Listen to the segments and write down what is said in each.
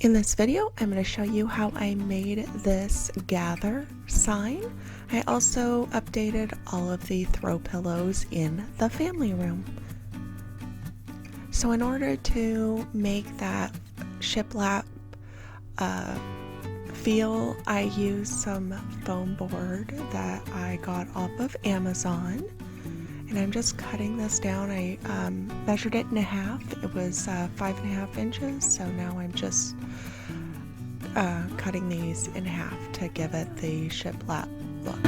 In this video, I'm going to show you how I made this gather sign. I also updated all of the throw pillows in the family room. So in order to make that shiplap feel, I used some foam board that I got off of Amazon. And I'm just cutting this down. I measured it in half. It was 5.5 inches, so now I'm just cutting these in half to give it the shiplap look.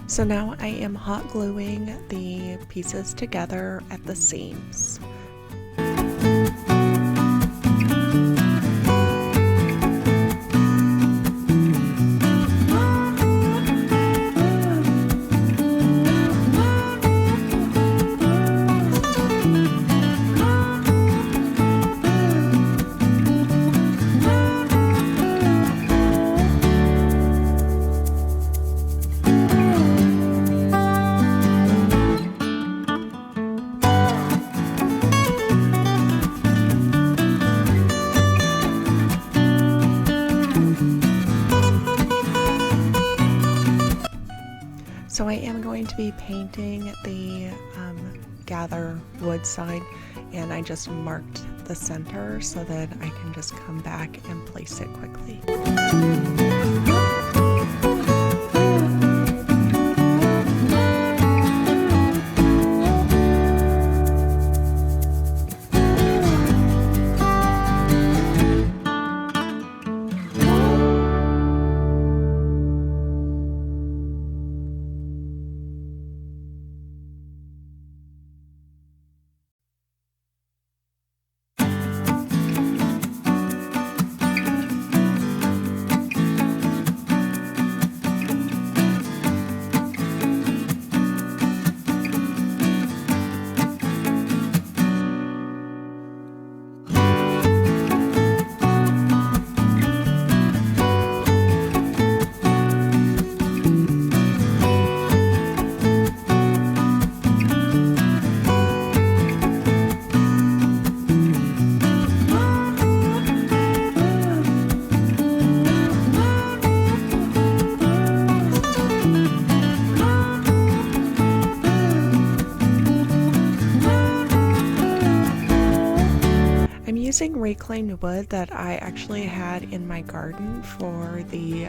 So now I am hot gluing the pieces together at the seams. So I am going to be painting the gather wood sign, and I just marked the center so that I can just come back and place it quickly. Using reclaimed wood that I actually had in my garden for the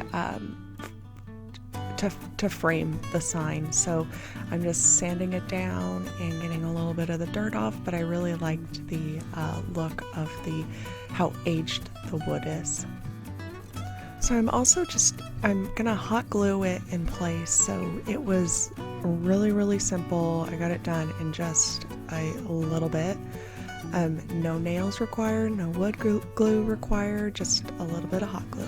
to frame the sign. So I'm just sanding it down and getting a little bit of the dirt off, but I really liked the look of how aged the wood is. So I'm gonna hot glue it in place. So it was really simple. I got it done in just a little bit. No nails required, no wood glue required, just a little bit of hot glue.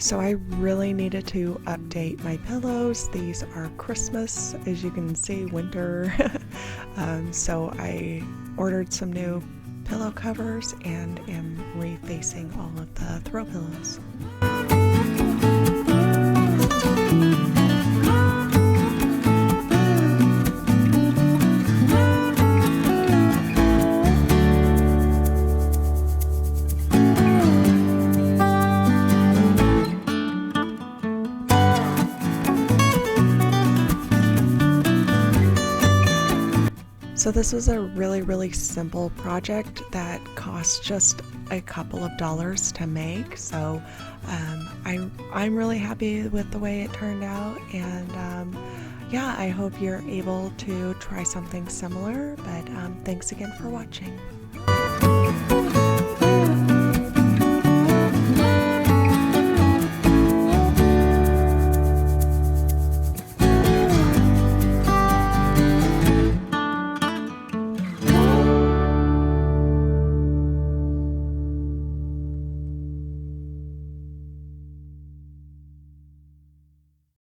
So I really needed to update my pillows. These are Christmas, as you can see, winter. So I ordered some new pillow covers and am refacing all of the throw pillows. So this was a really simple project that cost just a couple of dollars to make. So I'm really happy with the way it turned out, and yeah, I hope you're able to try something similar. But thanks again for watching.